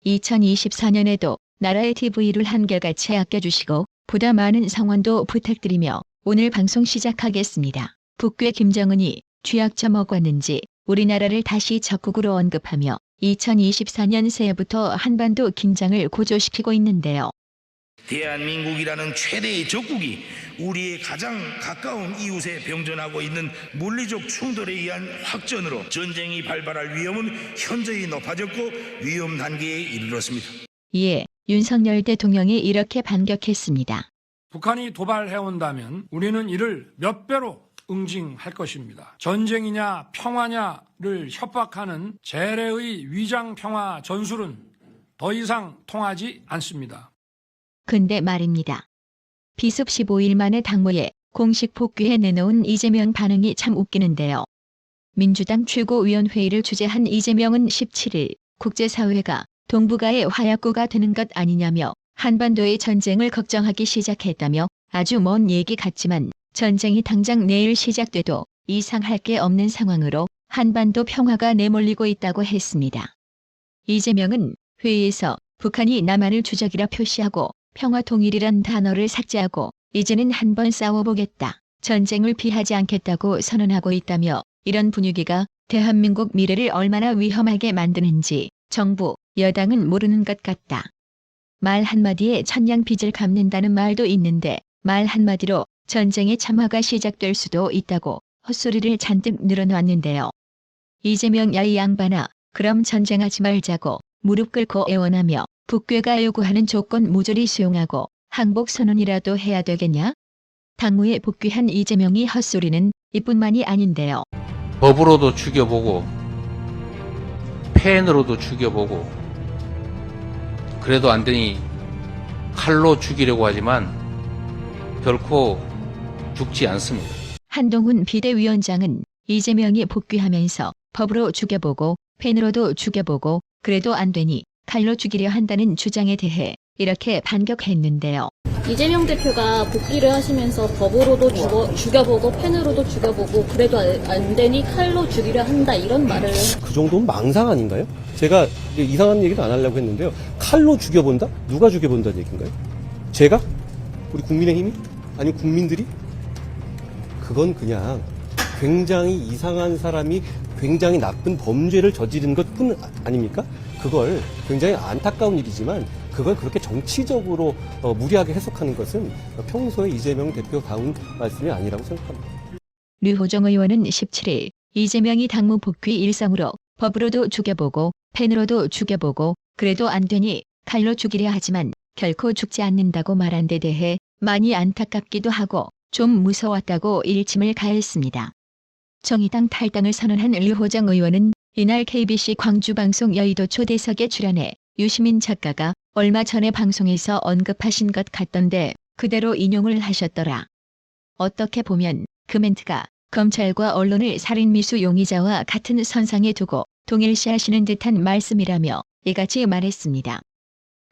2024년에도 나라의 TV를 한결같이 아껴주시고 보다 많은 성원도 부탁드리며 오늘 방송 시작하겠습니다. 북괴 김정은이 쥐약점 먹었는지 우리나라를 다시 적국으로 언급하며 2024년 새해부터 한반도 긴장을 고조시키고 있는데요. 대한민국이라는 최대의 적국이 우리의 가장 가까운 이웃에 병전하고 있는 물리적 충돌에 의한 확전으로 전쟁이 발발할 위험은 현저히 높아졌고 위험 단계에 이르렀습니다. 이에 윤석열 대통령이 이렇게 반격했습니다. 북한이 도발해온다면 우리는 이를 몇 배로 응징할 것입니다. 전쟁이냐 평화냐를 협박하는 재래의 위장평화 전술은 더 이상 통하지 않습니다. 근데 말입니다. 비습 15일 만에 당무에 공식 복귀해 내놓은 이재명 반응이 참 웃기는데요. 민주당 최고위원회의를 주재한 이재명은 17일 국제사회가 동북아의 화약고가 되는 것 아니냐며 한반도의 전쟁을 걱정하기 시작했다며 아주 먼 얘기 같지만 전쟁이 당장 내일 시작돼도 이상할 게 없는 상황으로 한반도 평화가 내몰리고 있다고 했습니다. 이재명은 회의에서 북한이 남한을 주적이라 표시하고 평화통일이란 단어를 삭제하고 이제는 한번 싸워보겠다, 전쟁을 피하지 않겠다고 선언하고 있다며 이런 분위기가 대한민국 미래를 얼마나 위험하게 만드는지 정부, 여당은 모르는 것 같다. 말 한마디에 천냥빚을 갚는다는 말도 있는데 말 한마디로 전쟁의 참화가 시작될 수도 있다고 헛소리를 잔뜩 늘어놨는데요. 이재명 야 이 양반아, 그럼 전쟁하지 말자고 무릎 꿇고 애원하며 북괴가 요구하는 조건 모조리 수용하고 항복선언이라도 해야 되겠냐? 당무에 복귀한 이재명이 헛소리는 이뿐만이 아닌데요. 법으로도 죽여보고 펜으로도 죽여보고 그래도 안 되니 칼로 죽이려고 하지만 결코 죽지 않습니다. 한동훈 비대위원장은 이재명이 복귀하면서 법으로 죽여보고 펜으로도 죽여보고 그래도 안 되니 칼로 죽이려 한다는 주장에 대해 이렇게 반격했는데요. 이재명 대표가 복귀를 하시면서 법으로도 죽여보고 펜으로도 죽여보고 그래도 안 되니 칼로 죽이려 한다, 이런 말을. 그 정도면 망상 아닌가요? 제가 이상한 얘기도 안 하려고 했는데요. 칼로 죽여본다? 누가 죽여본다는 얘기인가요? 제가? 우리 국민의힘이? 아니면 국민들이? 그건 그냥 굉장히 이상한 사람이 굉장히 나쁜 범죄를 저지른 것뿐 아닙니까? 그걸 굉장히 안타까운 일이지만 그걸 그렇게 정치적으로 무리하게 해석하는 것은 평소에 이재명 대표 다운 말씀이 아니라고 생각합니다. 류호정 의원은 17일 이재명이 당무 복귀 일성으로 법으로도 죽여보고 펜으로도 죽여보고 그래도 안 되니 칼로 죽이려 하지만 결코 죽지 않는다고 말한 데 대해 많이 안타깝기도 하고 좀 무서웠다고 일침을 가했습니다. 정의당 탈당을 선언한 류호정 의원은 이날 KBC 광주방송 여의도 초대석에 출연해 유시민 작가가 얼마 전에 방송에서 언급하신 것 같던데 그대로 인용을 하셨더라. 어떻게 보면 그 멘트가 검찰과 언론을 살인미수 용의자와 같은 선상에 두고 동일시하시는 듯한 말씀이라며 이같이 말했습니다.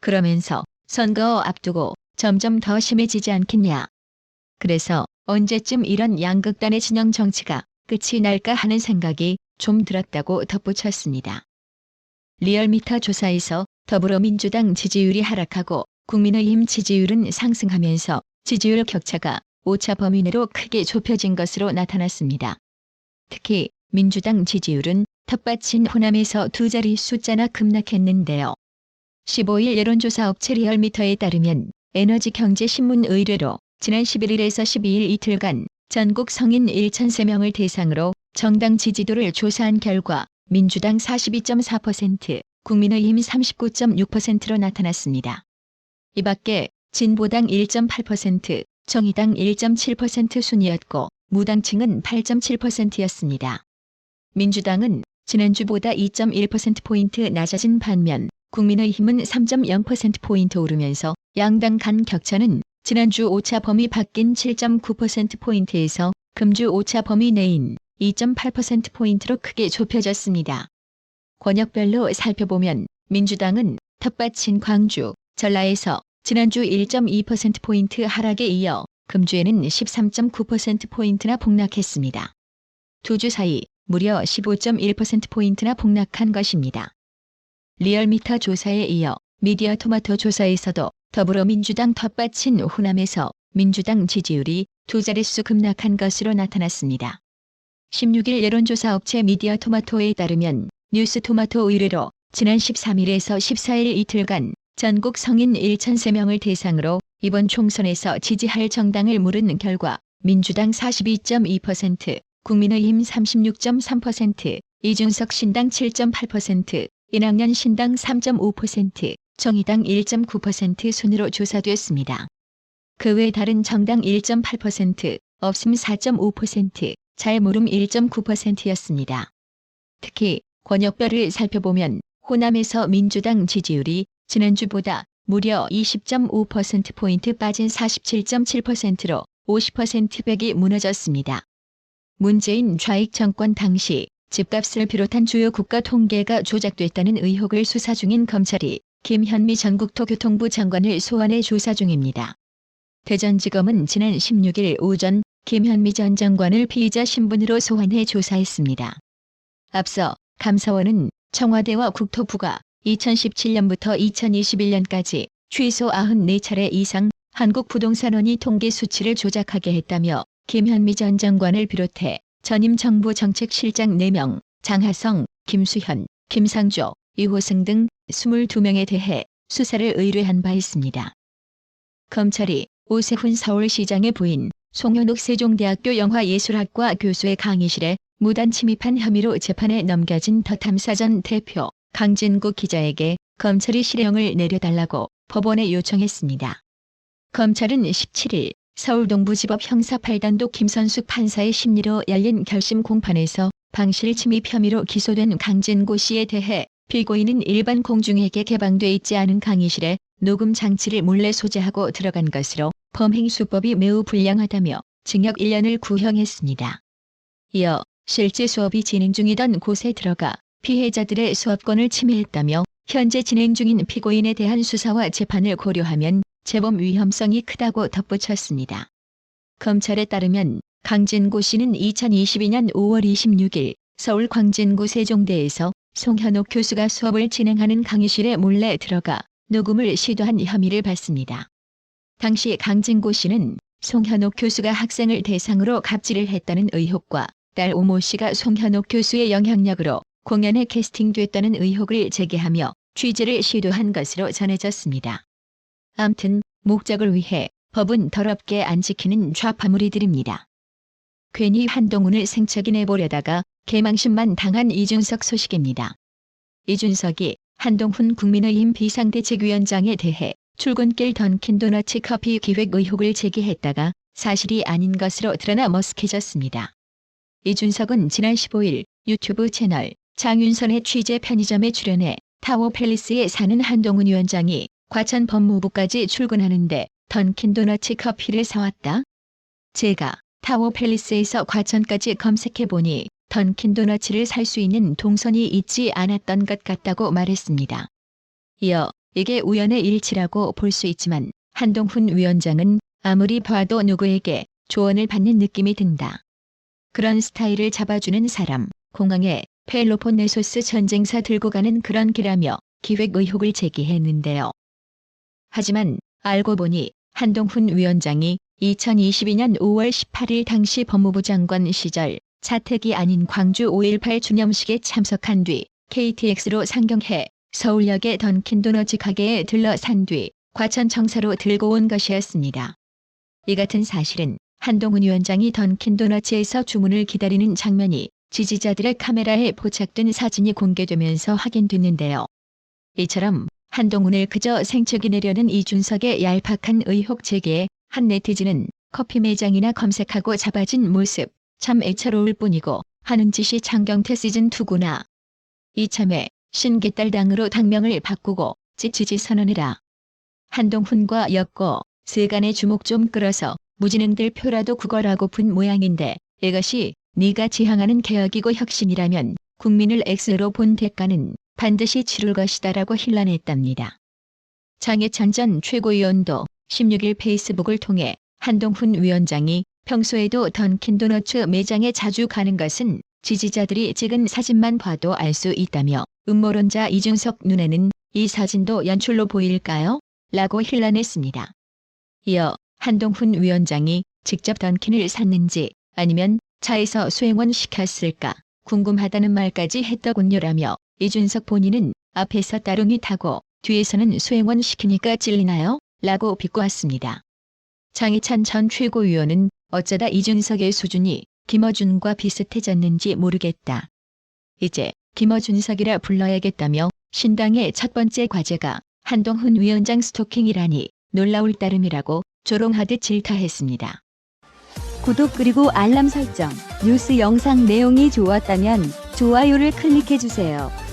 그러면서 선거 앞두고 점점 더 심해지지 않겠냐. 그래서 언제쯤 이런 양극단의 진영 정치가 끝이 날까 하는 생각이 좀 들었다고 덧붙였습니다. 리얼미터 조사에서 더불어민주당 지지율이 하락하고 국민의힘 지지율은 상승하면서 지지율 격차가 오차 범위 내로 크게 좁혀진 것으로 나타났습니다. 특히 민주당 지지율은 텃밭인 호남에서 두 자리 숫자나 급락했는데요. 15일 여론조사 업체 리얼미터에 따르면 에너지경제신문 의뢰로 지난 11일에서 12일 이틀간 전국 성인 1,003명을 대상으로 정당 지지도를 조사한 결과 민주당 42.4%, 국민의힘 39.6%로 나타났습니다. 이 밖에 진보당 1.8%, 정의당 1.7% 순이었고 무당층은 8.7%였습니다. 민주당은 지난주보다 2.1%포인트 낮아진 반면 국민의힘은 3.0%포인트 오르면서 양당 간 격차는 지난주 오차 범위 밖인 7.9%포인트에서 금주 오차 범위 내인 2.8%포인트로 크게 좁혀졌습니다. 권역별로 살펴보면 민주당은 텃밭인 광주, 전라에서 지난주 1.2%포인트 하락에 이어 금주에는 13.9%포인트나 폭락했습니다. 두 주 사이 무려 15.1%포인트나 폭락한 것입니다. 리얼미터 조사에 이어 미디어토마토 조사에서도 더불어민주당 텃밭인 호남에서 민주당 지지율이 두 자릿수 급락한 것으로 나타났습니다. 16일 여론조사 업체 미디어토마토에 따르면 뉴스토마토 의뢰로 지난 13일에서 14일 이틀간 전국 성인 1,003명을 대상으로 이번 총선에서 지지할 정당을 물은 결과 민주당 42.2%, 국민의힘 36.3%, 이준석 신당 7.8%, 이낙연 신당 3.5%, 정의당 1.9% 순으로 조사됐습니다. 그 외 다른 정당 1.8%, 없음 4.5%, 잘 모름 1.9%였습니다. 특히 권역별을 살펴보면 호남에서 민주당 지지율이 지난주보다 무려 20.5%포인트 빠진 47.7%로 50%벽이 무너졌습니다. 문재인 좌익 정권 당시 집값을 비롯한 주요 국가 통계가 조작됐다는 의혹을 수사 중인 검찰이 김현미 전국토교통부 장관을 소환해 조사 중입니다. 대전지검은 지난 16일 오전 김현미 전 장관을 피의자 신분으로 소환해 조사했습니다. 앞서 감사원은 청와대와 국토부가 2017년부터 2021년까지 최소 94차례 이상 한국부동산원이 통계 수치를 조작하게 했다며 김현미 전 장관을 비롯해 전임 정부 정책실장 4명, 장하성, 김수현, 김상조, 이호승 등 22명에 대해 수사를 의뢰한 바 있습니다. 검찰이 오세훈 서울시장의 부인 송현욱 세종대학교 영화예술학과 교수의 강의실에 무단 침입한 혐의로 재판에 넘겨진 더 탐사전 대표 강진구 기자에게 검찰이 실형을 내려달라고 법원에 요청했습니다. 검찰은 17일 서울 동부지법 형사 8단독 김선숙 판사의 심리로 열린 결심 공판에서 방실 침입 혐의로 기소된 강진구 씨에 대해 피고인은 일반 공중에게 개방돼 있지 않은 강의실에 녹음 장치를 몰래 소지하고 들어간 것으로 범행 수법이 매우 불량하다며 징역 1년을 구형했습니다. 이어 실제 수업이 진행 중이던 곳에 들어가 피해자들의 수업권을 침해했다며 현재 진행 중인 피고인에 대한 수사와 재판을 고려하면 재범 위험성이 크다고 덧붙였습니다. 검찰에 따르면 강진구 씨는 2022년 5월 26일 서울 광진구 세종대에서 송현옥 교수가 수업을 진행하는 강의실에 몰래 들어가 녹음을 시도한 혐의를 받습니다. 당시 강진구 씨는 송현옥 교수가 학생을 대상으로 갑질을 했다는 의혹과 딸 오모 씨가 송현옥 교수의 영향력으로 공연에 캐스팅됐다는 의혹을 제기하며 취재를 시도한 것으로 전해졌습니다. 암튼 목적을 위해 법은 더럽게 안 지키는 좌파무리들입니다. 괜히 한동훈을 생척이내보려다가 개망신만 당한 이준석 소식입니다. 이준석이 한동훈 국민의힘 비상대책위원장에 대해 출근길 던킨도너츠 커피 기획 의혹을 제기했다가 사실이 아닌 것으로 드러나 머쓱해졌습니다. 이준석은 지난 15일 유튜브 채널 장윤선의 취재 편의점에 출연해 타워팰리스에 사는 한동훈 위원장이 과천 법무부까지 출근하는데 던킨도너츠 커피를 사왔다. 제가 타워팰리스에서 과천까지 검색해보니 던킨도너츠를 살 수 있는 동선이 있지 않았던 것 같다고 말했습니다. 이어 이게 우연의 일치라고 볼 수 있지만 한동훈 위원장은 아무리 봐도 누구에게 조언을 받는 느낌이 든다. 그런 스타일을 잡아주는 사람, 공항에 펠로폰네소스 전쟁사 들고 가는 그런 기라며 기획 의혹을 제기했는데요. 하지만 알고 보니 한동훈 위원장이 2022년 5월 18일 당시 법무부 장관 시절 자택이 아닌 광주 5.18 주념식에 참석한 뒤 KTX로 상경해 서울역의 던킨도너츠 가게에 들러 산 뒤 과천 청사로 들고 온 것이었습니다. 이 같은 사실은 한동훈 위원장이 던킨도너츠에서 주문을 기다리는 장면이 지지자들의 카메라에 포착된 사진이 공개되면서 확인됐는데요. 이처럼 한동훈을 그저 생척이내려는 이준석의 얄팍한 의혹 제기에 한 네티즌은 커피 매장이나 검색하고 잡아진 모습 참 애처로울 뿐이고 하는 짓이 장경태 시즌2구나. 이참에 신개딸당으로 당명을 바꾸고 지지지 선언해라. 한동훈과 엮고 세간의 주목 좀 끌어서 무지능들 표라도 구걸하고픈 모양인데 이것이 네가 지향하는 개혁이고 혁신이라면 국민을 X로 본 대가는 반드시 치룰 것이다라고 힐난했답니다. 장해찬 전 최고위원도 16일 페이스북을 통해 한동훈 위원장이 평소에도 던킨도너츠 매장에 자주 가는 것은 지지자들이 찍은 사진만 봐도 알 수 있다며 음모론자 이준석 눈에는 이 사진도 연출로 보일까요? 라고 hir난했습니다. 이어 한동훈 위원장이 직접 던킨을 샀는지 아니면 차에서 수행원 시켰을까 궁금하다는 말까지 했더군요라며 이준석 본인은 앞에서 따릉이 타고 뒤에서는 수행원 시키니까 찔리나요? 라고 비꼬았습니다. 장희찬 전 최고위원은 어쩌다 이준석의 수준이 김어준과 비슷해졌는지 모르겠다. 이제 김어준석이라 불러야겠다며 신당의 첫 번째 과제가 한동훈 위원장 스토킹이라니 놀라울 따름이라고 조롱하듯 질타했습니다. 구독 그리고 알람 설정, 뉴스 영상 내용이 좋았다면 좋아요를 클릭해주세요.